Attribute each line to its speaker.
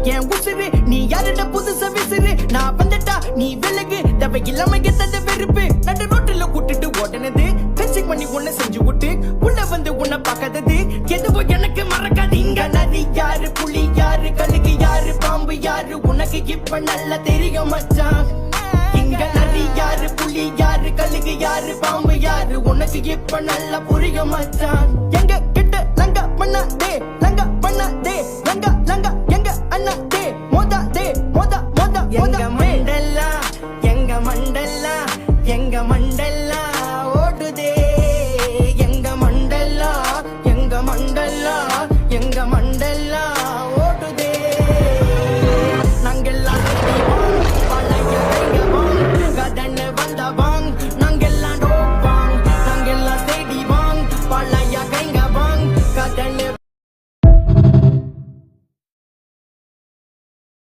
Speaker 1: என் உசுறு நீ யாருட புதுச விசிறு நான் வந்துட்டா நீ விலகு தவை இல்லாம எத்தது வெறுப்பு நடு ரோட்டுல கூட்டிட்டு ஓடனது டச்சிங் பண்ணி உன்னை செஞ்சு விட்டு உள்ள வந்து உன்னை பார்க்காதது எதுவும் எனக்கு மறக்காது இங்க நதி யாரு புலி யாரு கழுகு யாரு பாம்பு யாரு உனக்கு இப்ப நல்லா தெரியும் மச்சான் இங்க நதி யாரு புலி யாரு கழுகு யாரு பாம்பு யாரு உனக்கு இப்ப நல்லா புரியும் மச்சான் எங்க கிட்ட லங்க பண்ணாதே